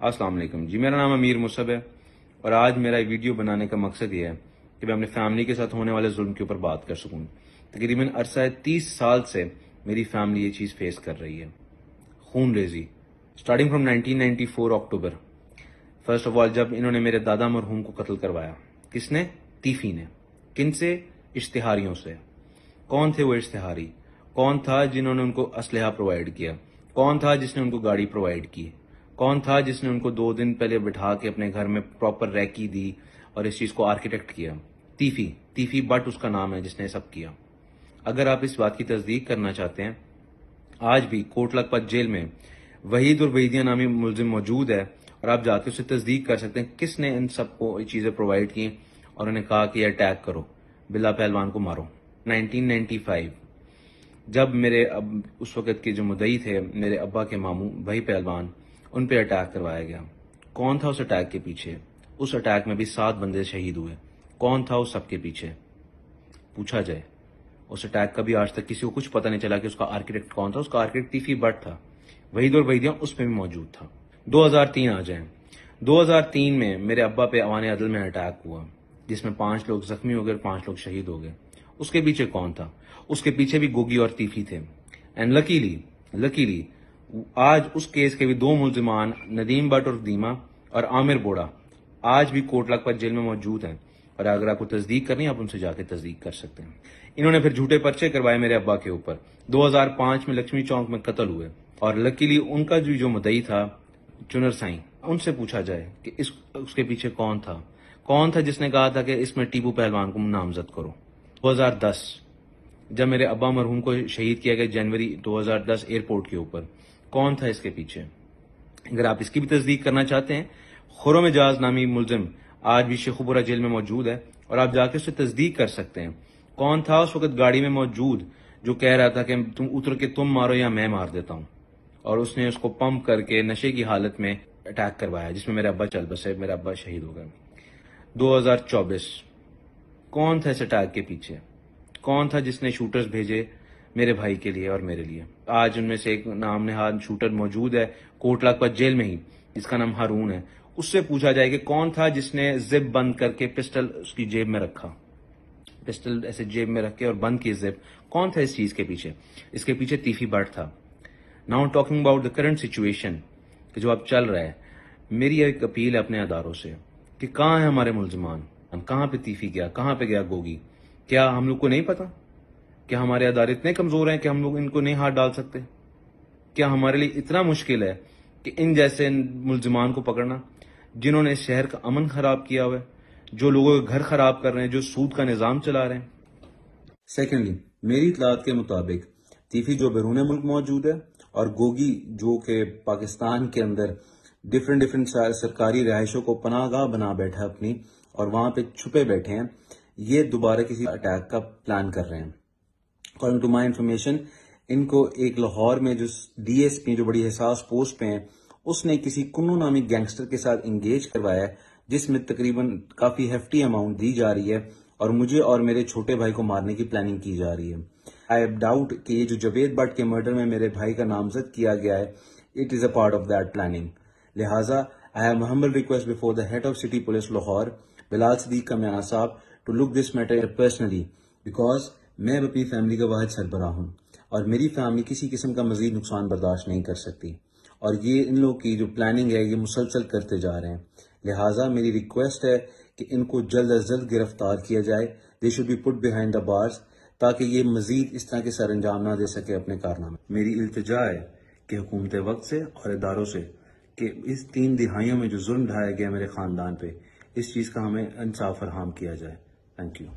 السلام علیکم جی، میرا نام امیر مصعب ہے اور آج میرا ویڈیو بنانے کا مقصد یہ ہے کہ میں اپنی فیملی کے ساتھ ہونے والے ظلم کے اوپر بات کر سکوں۔ تقریباً عرصہ 30 سال سے میری فیملی یہ چیز فیس کر رہی ہے، خون ریزی starting from 1994 October. First of all جب انہوں نے میرے دادا مرحوم کو قتل کروایا، کس نے؟ تیفی نے۔ کن سے؟ اشتہاریوں سے۔ کون تھے وہ اشتہاری؟ کون تھا جنہوں نے ان کو اسلحہ پرووائڈ کیا؟ کون تھا جس نے ان کو گاڑی پرووائڈ کی؟ کون تھا جس نے ان کو 2 دن پہلے بٹھا کے اپنے گھر میں پراپر ریکی دی اور اس چیز کو آرکیٹیکٹ کیا؟ تیفی بٹ اس کا نام ہے جس نے سب کیا۔ اگر آپ اس بات کی تصدیق کرنا چاہتے ہیں، آج بھی کوٹ لکھپت جیل میں وحید اور وحیدیہ نامی ملزم موجود ہے اور آپ جا کے اسے تصدیق کر سکتے ہیں کس نے ان سب کو یہ چیزیں پرووائڈ کی اور انہیں کہا کہ یہ اٹیک کرو، بلا پہلوان کو مارو۔ 1995 جب اس وقت کے جو مدعی تھے میرے ابا کے ماموں بھائی پہلوان، ان پہ اٹیک کروایا گیا۔ کون تھا اس اٹیک کے پیچھے؟ اس اٹیک میں بھی 7 بندے شہید ہوئے۔ کون تھا اس سب کے پیچھے؟ پوچھا جائے۔ اس اٹیک کا بھی آج تک کسی کو کچھ پتہ نہیں چلا کہ اس کا آرکیٹیکٹ کون تھا۔ اس کا آرکیٹیکٹ تیفی بٹ تھا۔ وحید اور وحیدیہ اس میں بھی موجود تھا۔ 2003 آ جائیں۔ 2003 میں میرے ابا پہ اوان عدل میں اٹیک ہوا جس میں 5 لوگ زخمی ہو گئے اور 5 لوگ شہید ہو گئے۔ اس کے پیچھے کون تھا؟ اس کے پیچھے بھی گوگی اور تیفی تھے۔ اینڈ لکیلی آج اس کیس کے بھی 2 ملزمان ندیم بٹ اور دیما اور عامر بوڑا آج بھی کوٹ لکھپت جیل میں موجود ہیں، اور اگر آپ کو تصدیق کرنی ہے آپ ان سے جا کے تصدیق کر سکتے ہیں۔ انہوں نے پھر جھوٹے پرچے کروائے میرے ابا کے اوپر۔ 2005 میں لکشمی چوک میں قتل ہوئے اور لکیلی ان کا جو مدعی تھا چنر سائیں، ان سے پوچھا جائے کہ اس کے پیچھے کون تھا جس نے کہا تھا کہ اس میں ٹیپو پہلوان کو نامزد کرو۔ 2010 جب میرے ابا مرحوم کو شہید کیا گیا جنوری 2010 ایئرپورٹ کے اوپر، کون تھا اس کے پیچھے؟ اگر آپ اس کی بھی تصدیق کرنا چاہتے ہیں، خرم اجاز نامی ملزم آج بھی شیخوپورہ جیل میں موجود ہے اور آپ جا کے اس سے تصدیق کر سکتے ہیں۔ کون تھا اس وقت گاڑی میں موجود جو کہہ رہا تھا کہ تم اتر کے تم مارو یا میں مار دیتا ہوں، اور اس نے اس کو پمپ کر کے نشے کی حالت میں اٹیک کروایا جس میں میرا ابا چل بسے، میرا ابا شہید ہو گیا۔ 2024 کون تھا اس اٹیک کے پیچھے؟ کون تھا جس نے شوٹرز بھیجے میرے بھائی کے لیے اور میرے لیے؟ آج ان میں سے ایک نام نہاد شوٹر موجود ہے کوٹ لکھپت جیل میں ہی، جس کا نام ہارون ہے۔ اس سے پوچھا جائے کہ کون تھا جس نے زپ بند کر کے پسٹل اس کی جیب میں رکھا، پسٹل ایسے جیب میں رکھ کے اور بند کی زپ۔ کون تھا اس چیز کے پیچھے؟ اس کے پیچھے تیفی بٹ تھا۔ Now talking about the current situation کہ جو اب چل رہا ہے، میری ایک اپیل ہے اپنے اداروں سے کہ کہاں ہیں ہمارے ملزمان؟ کہاں پہ تیفی گیا؟ کہاں پہ گیا گوگی؟ کیا ہم لوگ کو نہیں پتا؟ کیا ہمارے ادارے اتنے کمزور ہیں کہ ہم لوگ ان کو نہیں ہاتھ ڈال سکتے؟ کیا ہمارے لیے اتنا مشکل ہے کہ ان جیسے ملزمان کو پکڑنا جنہوں نے اس شہر کا امن خراب کیا ہوا ہے، جو لوگوں کے گھر خراب کر رہے ہیں، جو سود کا نظام چلا رہے ہیں؟ سیکنڈلی، میری اطلاعات کے مطابق تیفی جو بیرون ملک موجود ہے اور گوگی جو کہ پاکستان کے اندر ڈفرینٹ سرکاری رہائشوں کو پناہ گاہ بنا بیٹھا ہے اپنی، اور وہاں پہ چھپے بیٹھے ہیں، یہ دوبارہ کسی اٹیک کا پلان کر رہے ہیں۔ اکارڈنگ ٹو مائی انفارمیشن، ان کو ایک لاہور میں جو ڈی ایس پی جو بڑی حساس پوسٹ پہ ہیں، اس نے کسی کنو نامی گینگسٹر کے ساتھ انگیج کروایا ہے جس میں تقریباً کافی ہیفٹی اماؤنٹ دی جا رہی ہے اور مجھے اور میرے چھوٹے بھائی کو مارنے کی پلاننگ کی جا رہی ہے۔ آئی ڈاؤٹ کہ یہ جو جوید بٹ کے مرڈر میں میرے بھائی کا نامزد کیا گیا ہے، it is a part of that planning. لہٰذا I have humble request before the head of city police Lahore Bilal Siddique Kamiana Sahib to look this matter personally, because میں اپنی فیملی کا واحد سربراہ ہوں اور میری فیملی کسی قسم کا مزید نقصان برداشت نہیں کر سکتی، اور یہ ان لوگ کی جو پلاننگ ہے یہ مسلسل کرتے جا رہے ہیں۔ لہٰذا میری ریکویسٹ ہے کہ ان کو جلد از جلد گرفتار کیا جائے، they should be put behind the bars, تاکہ یہ مزید اس طرح کے سر انجام نہ دے سکے اپنے کارنامے۔ میری التجا ہے کہ حکومت وقت سے اور اداروں سے کہ اس 3 دہائیوں میں جو ظلم ڈھایا گیا میرے خاندان پہ، اس چیز کا ہمیں انصاف فراہم کیا جائے۔ Thank you.